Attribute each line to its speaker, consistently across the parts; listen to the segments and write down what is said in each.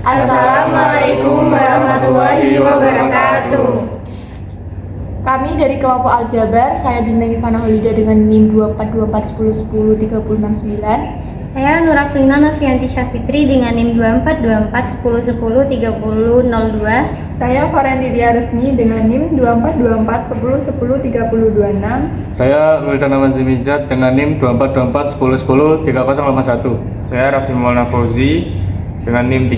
Speaker 1: Assalamualaikum warahmatullahi wabarakatuh.
Speaker 2: Kami dari kelompok Aljabar, saya Bintang Ivana Holida dengan NIM 2424101039.
Speaker 3: Saya Nuraflina Novianti Syafitri dengan NIM 242410101002.
Speaker 4: Saya Farhandidia Resmi dengan NIM 242410103026.
Speaker 5: Saya Wildana Manzimijat dengan NIM 242410103081.
Speaker 6: Saya Raffi Maulana Fauzi dengan NIM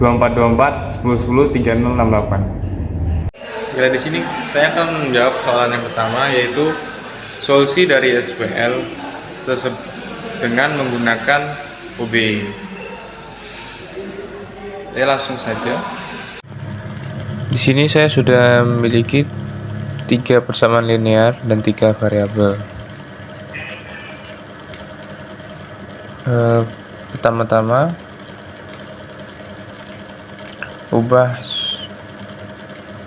Speaker 6: 242410103068.
Speaker 7: Bila di sini saya akan menjawab soalan yang pertama, yaitu solusi dari SPL dengan menggunakan OB. Saya langsung saja.
Speaker 6: Di sini saya sudah memiliki 3 persamaan linear dan 3 variabel. Pertama-tama ubah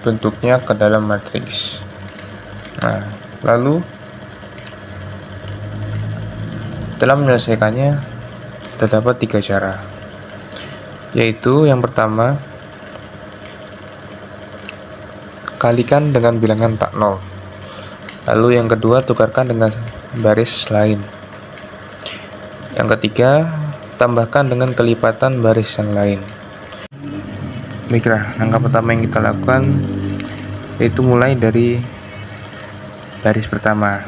Speaker 6: bentuknya ke dalam matriks. Nah, lalu dalam menyelesaikannya terdapat 3 cara, yaitu yang pertama, kalikan dengan bilangan tak nol. Lalu yang kedua, tukarkan dengan baris lain. Yang ketiga, tambahkan dengan kelipatan baris yang lain. Baiklah, langkah pertama yang kita lakukan yaitu mulai dari baris pertama.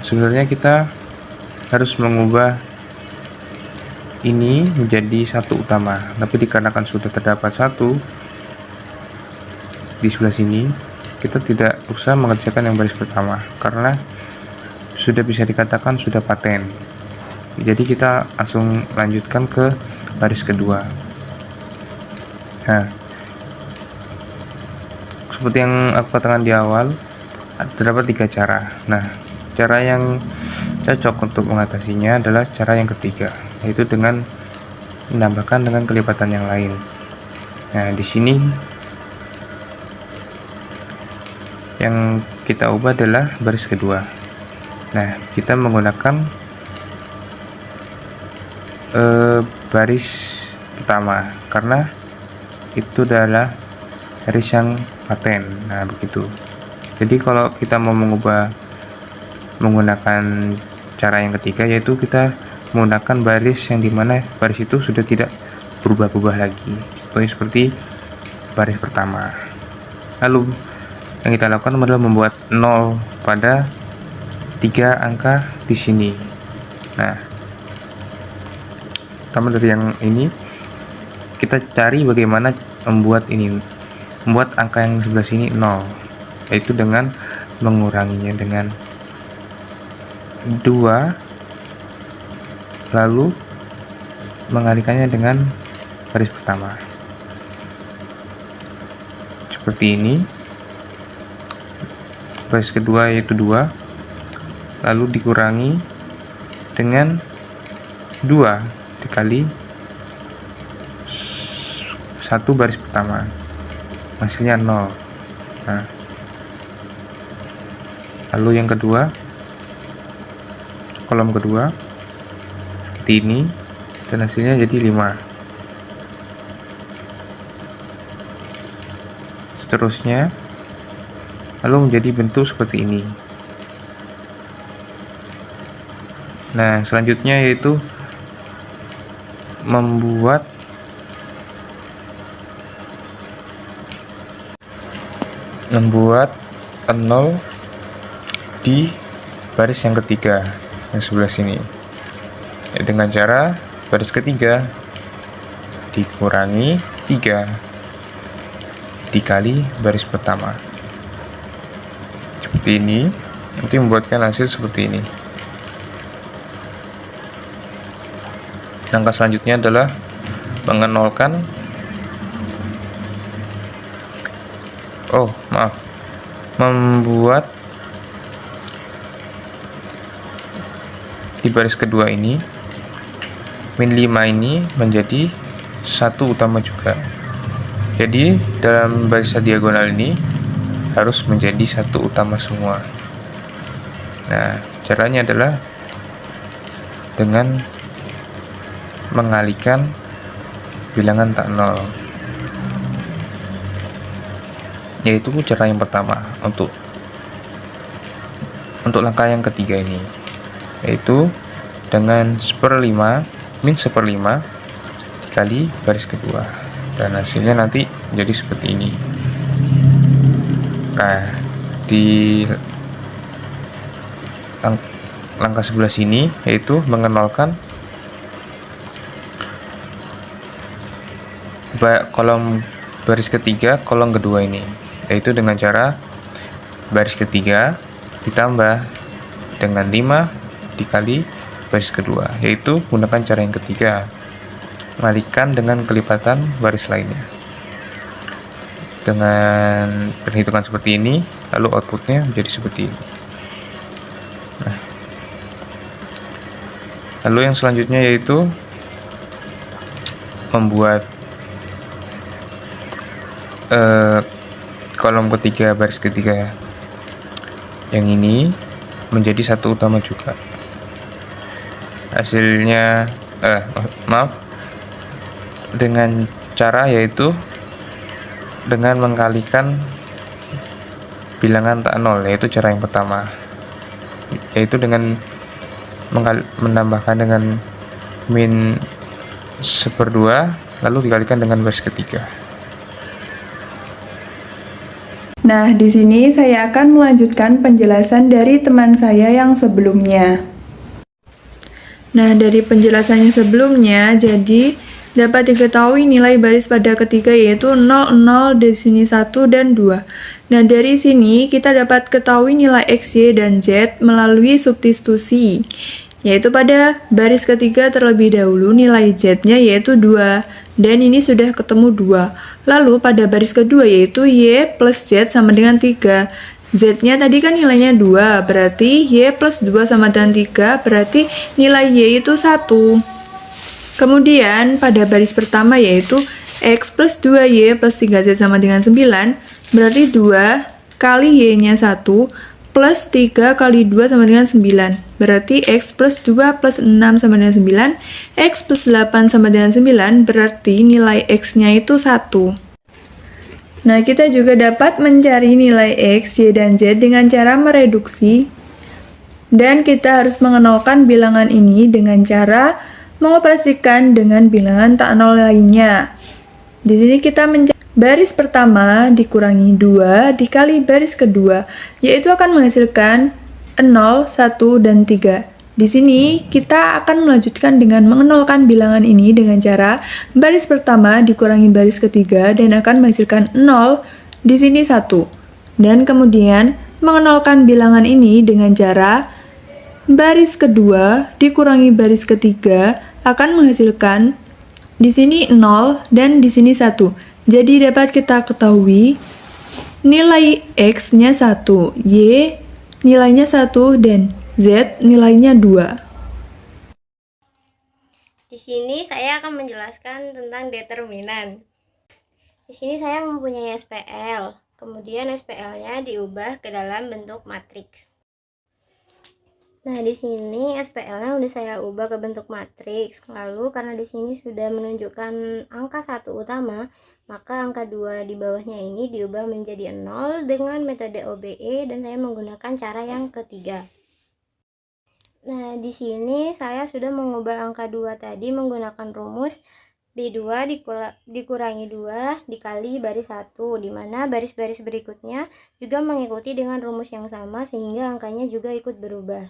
Speaker 6: Sebenarnya kita harus mengubah ini menjadi satu utama, tapi dikarenakan sudah terdapat satu di sebelah sini, kita tidak usah mengerjakan yang baris pertama karena sudah bisa dikatakan sudah paten. Jadi kita langsung lanjutkan ke baris kedua. Nah, seperti yang aku katakan di awal, terdapat 3 cara. Nah, cara yang cocok untuk mengatasinya adalah cara yang ketiga, yaitu dengan menambahkan dengan kelipatan yang lain. Nah, di sini yang kita ubah adalah baris kedua. Nah, kita menggunakan baris pertama karena itu adalah baris yang paten. Nah, begitu. Jadi kalau kita mau menggunakan cara yang ketiga, yaitu kita menggunakan baris yang dimana baris itu sudah tidak berubah-ubah lagi, seperti baris pertama. Lalu yang kita lakukan adalah membuat 0 pada 3 angka di sini. Nah, pertama dari yang ini kita cari bagaimana membuat angka yang sebelah sini 0, yaitu dengan menguranginya dengan 2, lalu mengalikannya dengan baris pertama seperti ini. Baris kedua yaitu 2, lalu dikurangi dengan 2 dikali 1 baris pertama, hasilnya 0. Nah, lalu yang kedua, kolom kedua seperti ini, dan hasilnya jadi 5. Seterusnya, lalu menjadi bentuk seperti ini. Nah, selanjutnya yaitu membuat membuat 0 di baris yang ketiga yang sebelah sini, dengan cara baris ketiga dikurangi 3 dikali baris pertama seperti ini, nanti membuatkan hasil seperti ini. Langkah selanjutnya adalah mengenolkan membuat di baris kedua ini min 5 ini menjadi 1 utama juga. Jadi dalam barisan diagonal ini harus menjadi 1 utama semua. Nah, caranya adalah dengan mengalihkan bilangan tak nol, yaitu cara yang pertama untuk langkah yang ketiga ini, yaitu dengan 1/5 min 1/5 dikali baris kedua, dan hasilnya nanti jadi seperti ini. Nah, di langkah sebelah sini yaitu mengenolkan kolom baris ketiga, kolom kedua ini, yaitu dengan cara baris ketiga ditambah dengan 5 dikali baris kedua, yaitu gunakan cara yang ketiga, mengalihkan dengan kelipatan baris lainnya. Dengan perhitungan seperti ini, lalu outputnya menjadi seperti ini. Nah, lalu yang selanjutnya yaitu membuat kolom ketiga baris ketiga yang ini menjadi satu utama juga. Hasilnya dengan cara yaitu dengan mengkalikan bilangan tak nol, yaitu cara yang pertama, yaitu dengan menambahkan dengan min 1/2 lalu dikalikan dengan baris ketiga.
Speaker 4: Nah, di sini saya akan melanjutkan penjelasan dari teman saya yang sebelumnya. Nah, dari penjelasannya sebelumnya, jadi dapat diketahui nilai baris pada ketiga yaitu 0, 0, di sini 1 dan 2. Nah, dari sini kita dapat ketahui nilai X, Y, dan Z melalui substitusi, yaitu pada baris ketiga terlebih dahulu nilai Z-nya yaitu 2, dan ini sudah ketemu 2. Lalu pada baris kedua yaitu Y plus Z sama dengan 3. Z-nya tadi kan nilainya 2, berarti Y plus 2 sama dengan 3, berarti nilai Y itu 1. Kemudian pada baris pertama yaitu X plus 2Y plus 3Z sama dengan 9, berarti 2 kali Y-nya 1 plus 3 kali 2 sama dengan 9, berarti X plus 2 plus 6 sama dengan 9, X plus 8 sama dengan 9, berarti nilai X-nya itu 1. Nah, kita juga dapat mencari nilai X, Y, dan Z dengan cara mereduksi, dan kita harus mengenolkan bilangan ini dengan cara mengoperasikan dengan bilangan tak nol lainnya. Di sini kita mencari baris pertama dikurangi 2 dikali baris kedua, yaitu akan menghasilkan 0, 1, dan 3. Di sini kita akan melanjutkan dengan mengenolkan bilangan ini dengan cara baris pertama dikurangi baris ketiga dan akan menghasilkan 0, di sini 1. Dan kemudian mengenolkan bilangan ini dengan cara baris kedua dikurangi baris ketiga akan menghasilkan di sini 0 dan di sini 1. Jadi dapat kita ketahui nilai X-nya 1, Y nilainya 1, dan Z nilainya 2.
Speaker 3: Di sini saya akan menjelaskan tentang determinan. Di sini saya mempunyai SPL, kemudian SPL-nya diubah ke dalam bentuk matriks. Nah, di sini SPL-nya udah saya ubah ke bentuk matriks. Lalu karena di sini sudah menunjukkan angka 1 utama, maka angka 2 di bawahnya ini diubah menjadi 0 dengan metode OBE, dan saya menggunakan cara yang ketiga. Nah, di sini saya sudah mengubah angka 2 tadi menggunakan rumus B2 dikurangi 2 dikali baris 1, di mana baris-baris berikutnya juga mengikuti dengan rumus yang sama sehingga angkanya juga ikut berubah.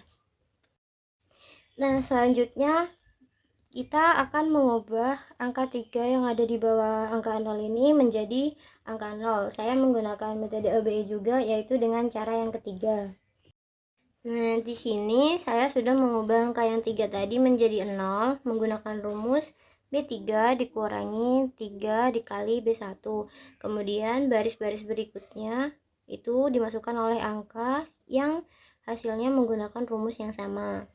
Speaker 3: Nah, selanjutnya kita akan mengubah angka 3 yang ada di bawah angka 0 ini menjadi angka 0. Saya menggunakan metode OBE juga, yaitu dengan cara yang ketiga. Nah, di sini saya sudah mengubah angka yang 3 tadi menjadi 0 menggunakan rumus B3 dikurangi 3 dikali B1. Kemudian baris-baris berikutnya itu dimasukkan oleh angka yang hasilnya menggunakan rumus yang sama.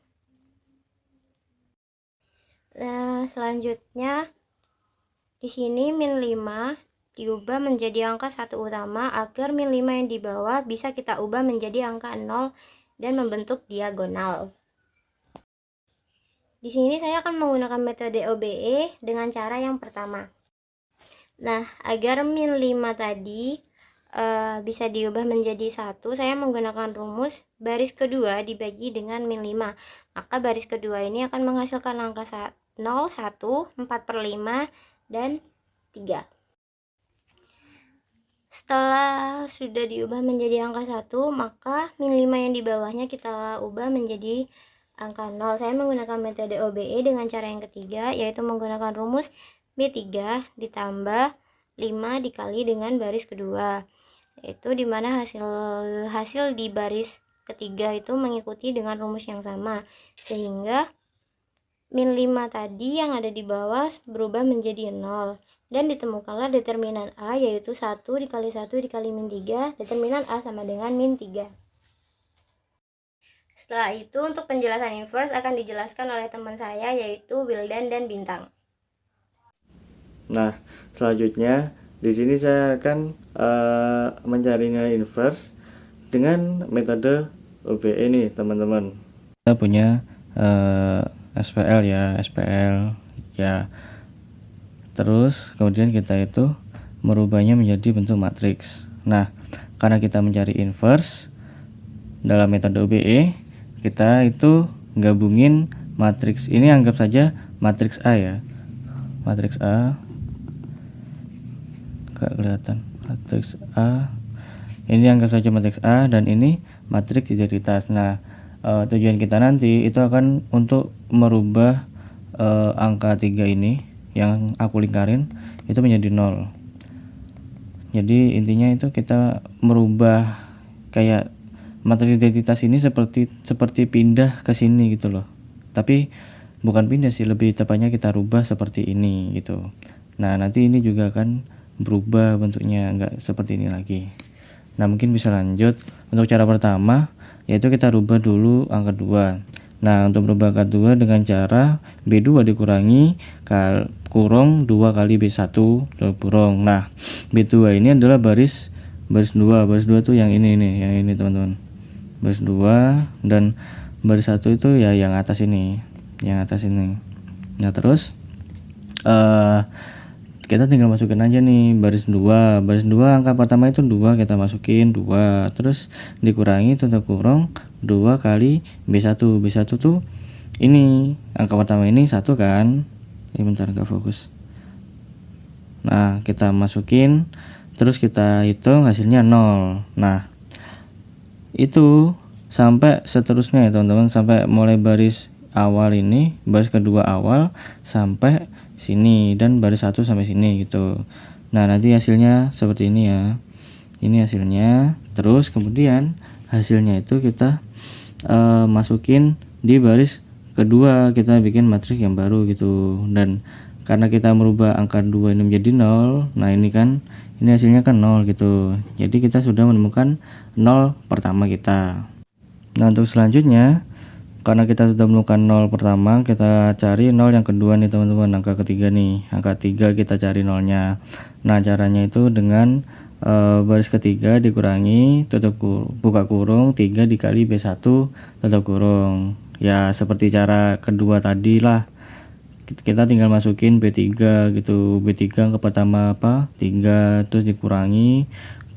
Speaker 3: Nah, selanjutnya di sini min 5 diubah menjadi angka 1 utama agar min 5 yang di bawah bisa kita ubah menjadi angka 0 dan membentuk diagonal. Di sini saya akan menggunakan metode OBE dengan cara yang pertama. Nah, agar min 5 tadi bisa diubah menjadi 1, saya menggunakan rumus baris kedua dibagi dengan min 5. Maka baris kedua ini akan menghasilkan angka 0, 1, 4/5, dan 3. Setelah sudah diubah menjadi angka 1, maka min 5 yang di bawahnya kita ubah menjadi angka 0. Saya menggunakan metode OBE dengan cara yang ketiga, yaitu menggunakan rumus B3 ditambah 5 dikali dengan baris kedua, yaitu dimana hasil di baris ketiga itu mengikuti dengan rumus yang sama, sehingga min 5 tadi yang ada di bawah berubah menjadi 0, dan ditemukanlah determinan A, yaitu 1 dikali 1 dikali min 3, determinan A sama dengan min 3. Setelah itu, untuk penjelasan inverse akan dijelaskan oleh teman saya, yaitu Wildan dan Bintang.
Speaker 5: Nah, selanjutnya di sini saya akan mencari nilai inverse dengan metode OBE nih, teman-teman.
Speaker 8: Kita punya SPL ya. Terus kemudian kita itu merubahnya menjadi bentuk matriks. Nah, karena kita mencari inverse dalam metode OBE, kita itu gabungin matriks ini, anggap saja matriks A ya, matriks A, gak kelihatan, matriks A ini anggap saja matriks A, dan ini matriks identitas. Nah, tujuan kita nanti itu akan untuk merubah angka 3 ini yang aku lingkarin itu menjadi 0. Jadi intinya itu kita merubah kayak matriks identitas ini seperti pindah ke sini gitu loh. Tapi bukan pindah sih, lebih tepatnya kita rubah seperti ini gitu. Nah, nanti ini juga akan berubah bentuknya, nggak seperti ini lagi. Nah, mungkin bisa lanjut. Untuk cara pertama yaitu kita rubah dulu angka 2. Nah, untuk merubah angka 2 dengan cara B2 dikurangi kurung 2 kali B1 kurung. Nah, B2 ini adalah baris 2. Baris 2 tuh yang ini teman-teman. Baris 2, dan baris 1 itu ya yang atas ini. Nah, terus kita tinggal masukin aja nih baris 2. Baris 2 angka pertama itu 2, kita masukin 2. Terus dikurangi tutup kurung 2 kali B1. B1 tuh ini angka pertama ini 1 kan. Bentar, gak fokus. Nah, kita masukin, terus kita hitung hasilnya 0. Nah, itu sampai seterusnya ya teman-teman, sampai mulai baris awal ini, baris kedua awal sampai sini, dan baris 1 sampai sini gitu. Nah, nanti hasilnya seperti ini ya. Ini hasilnya. Terus kemudian hasilnya itu kita masukin di baris kedua, kita bikin matriks yang baru gitu. Dan karena kita merubah angka 2 ini menjadi 0, nah ini hasilnya kan 0 gitu. Jadi kita sudah menemukan 0 pertama kita. Nah, untuk selanjutnya, karena kita sudah menemukan 0 pertama, kita cari 0 yang kedua nih teman-teman, angka ketiga nih. Angka 3 kita cari 0-nya. Nah, caranya itu dengan baris ketiga dikurangi buka kurung 3 dikali B1 tutup kurung. Ya, seperti cara kedua tadi lah. Kita tinggal masukin B3 gitu. B3 angka pertama 3, terus dikurangi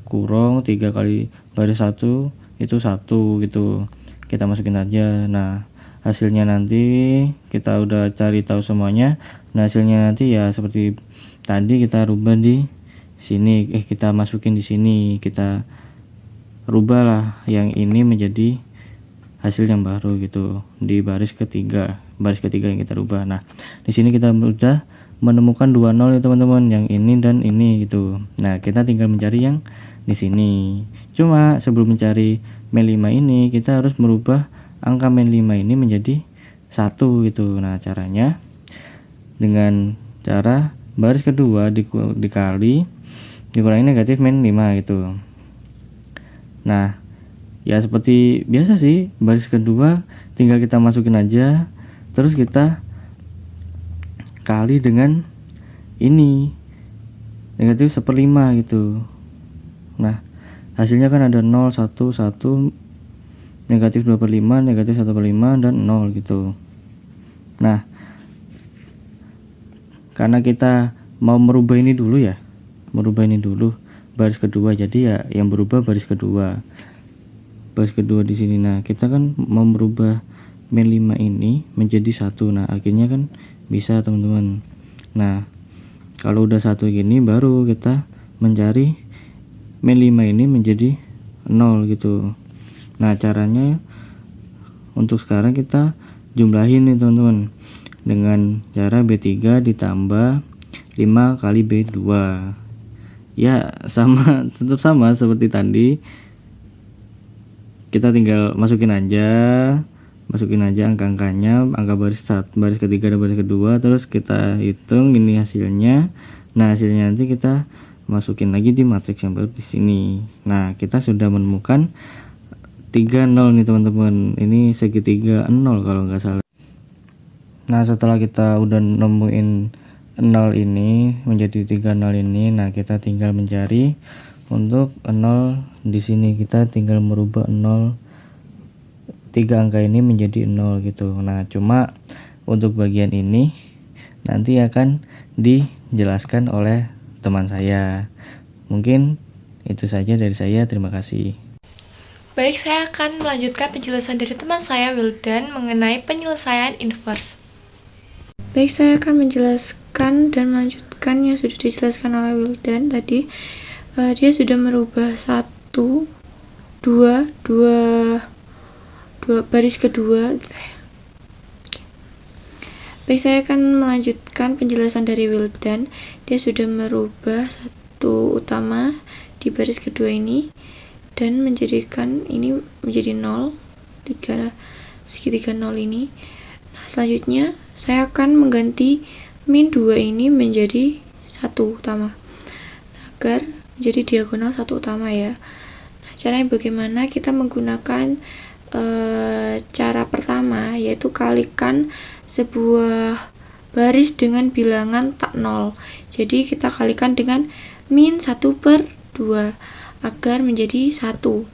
Speaker 8: kurung 3 kali baris 1 itu 1 gitu. Kita masukin aja. Nah, hasilnya nanti kita udah cari tahu semuanya. Nah, hasilnya nanti ya seperti tadi, kita rubah di sini, kita masukin di sini, kita rubah lah yang ini menjadi hasil yang baru gitu di baris ketiga yang kita rubah. Nah, di sini kita udah menemukan 2 0 ya teman-teman, yang ini dan ini gitu. Nah, kita tinggal mencari yang di sini. Cuma sebelum mencari min 5 ini, kita harus merubah angka min 5 ini menjadi 1 gitu. Nah, caranya dengan cara baris kedua dikurangi negatif min 5 gitu. Nah, ya seperti biasa sih, baris kedua tinggal kita masukin aja, terus kita kali dengan ini negatif 1/5 gitu. Nah, hasilnya kan ada 0 1 1 negatif 2/5, negatif 1/5, dan 0 gitu. Nah, karena kita mau merubah ini dulu ya, baris kedua, jadi ya yang berubah baris kedua di sini. Nah, kita kan mau merubah min 5 ini menjadi 1. Nah, akhirnya kan bisa teman-teman. Nah, kalau udah 1 gini baru kita mencari min 5 ini menjadi 0 gitu. Nah, caranya untuk sekarang kita jumlahin nih teman-teman dengan cara B3 ditambah 5 kali B2. Ya sama, tetap sama seperti tadi, kita tinggal masukin aja angka-angkanya, angka baris ketiga dan baris kedua, terus kita hitung ini hasilnya. Nah, hasilnya nanti kita masukin lagi di matriks yang baru di sini. Nah, kita sudah menemukan 3 0 nih teman-teman, ini segitiga 0 kalau nggak salah. Nah, setelah kita udah nemuin 0 ini menjadi 3 0 ini, nah kita tinggal mencari untuk 0 di sini. Kita tinggal merubah 0, 3 angka ini menjadi 0 gitu. Nah, cuma untuk bagian ini nanti akan dijelaskan oleh teman saya. Mungkin itu saja dari saya, terima kasih.
Speaker 2: Baik, saya akan melanjutkan penjelasan dari teman saya Wildan mengenai penyelesaian inverse.
Speaker 9: Baik, saya akan menjelaskan dan melanjutkan yang sudah dijelaskan oleh Wildan tadi. Dia sudah merubah 1, 2 baris kedua. Baik, saya akan melanjutkan penjelasan dari Wildan. Dia sudah merubah 1 utama di baris kedua ini dan menjadikan ini menjadi 0, segitiga 0 ini. Nah, selanjutnya saya akan mengganti min 2 ini menjadi 1 utama, agar menjadi diagonal 1 utama ya. Nah, caranya bagaimana? Kita menggunakan cara pertama, yaitu kalikan sebuah baris dengan bilangan tak 0. Jadi kita kalikan dengan min 1/2 agar menjadi 1.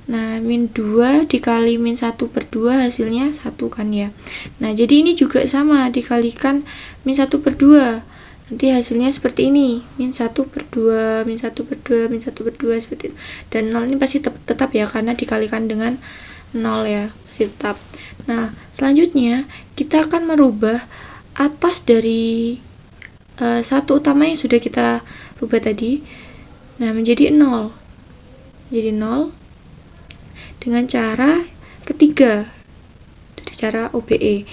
Speaker 9: Nah, min 2 dikali min 1/2 hasilnya 1 kan ya. Nah, jadi ini juga sama, dikalikan min 1/2. Nanti hasilnya seperti ini, min 1/2, min 1/2, min 1/2 seperti itu. Dan 0 ini pasti tetap ya, karena dikalikan dengan 0 ya, pasti tetap. Nah, selanjutnya kita akan merubah atas dari 1 utama yang sudah kita rubah tadi. Nah, menjadi 0. Jadi 0 dengan cara ketiga, dari cara OBE.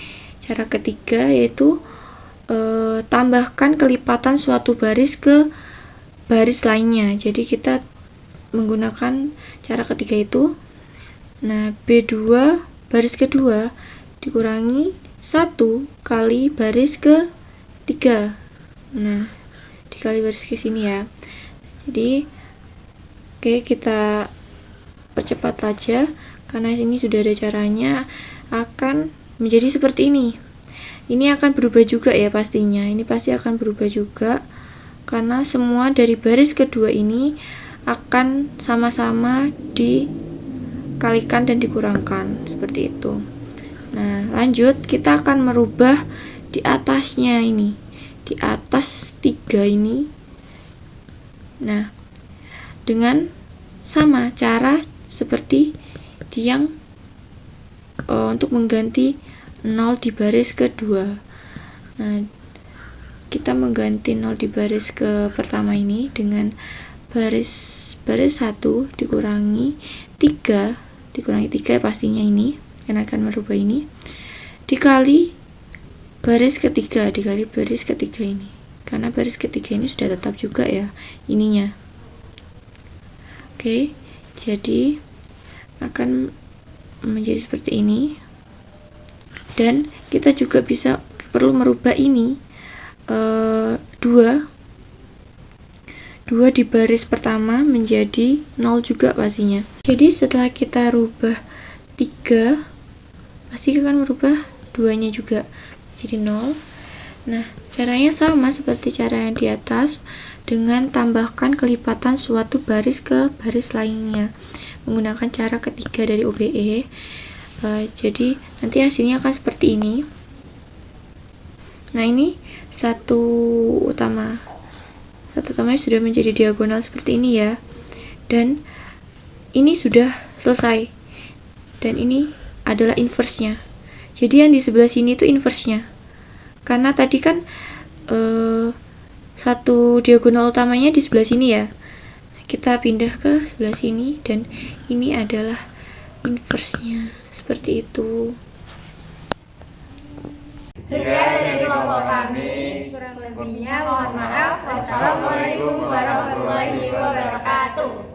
Speaker 9: Cara ketiga yaitu tambahkan kelipatan suatu baris ke baris lainnya. Jadi kita menggunakan cara ketiga itu. Nah, B2 baris kedua dikurangi 1 kali baris ke 3. Nah, dikali baris ke sini ya. Jadi oke, kita percepat aja karena ini sudah ada caranya, akan menjadi seperti ini. Ini akan berubah juga ya pastinya. Ini pasti akan berubah juga karena semua dari baris kedua ini akan sama-sama dikalikan dan dikurangkan seperti itu. Nah, lanjut kita akan merubah di atasnya ini. Di atas 3 ini. Nah, dengan sama cara seperti yang untuk mengganti 0 di baris kedua. Nah, kita mengganti 0 di baris ke pertama ini dengan baris 1 dikurangi 3 pastinya ini, karena akan merubah ini, dikali baris ketiga, ini, karena baris ketiga ini sudah tetap juga ya ininya. Oke, jadi akan menjadi seperti ini. Dan kita juga perlu merubah ini 2 di baris pertama menjadi 0 juga pastinya. Jadi setelah kita rubah 3, pasti akan merubah 2-nya juga jadi 0. Nah, caranya sama seperti cara yang di atas, dengan tambahkan kelipatan suatu baris ke baris lainnya. menggunakan cara ketiga dari OBE. Jadi nanti hasilnya akan seperti ini. Nah, ini satu utamanya sudah menjadi diagonal seperti ini ya, dan ini sudah selesai, dan ini adalah inverse-nya. Jadi yang di sebelah sini itu inverse-nya, karena tadi kan satu diagonal utamanya di sebelah sini ya, kita pindah ke sebelah sini, dan ini adalah inverse-nya, seperti itu.
Speaker 1: Sekian dari kelompok kami. Kurang lebihnya mohon maaf. Wassalamualaikum warahmatullahi wabarakatuh.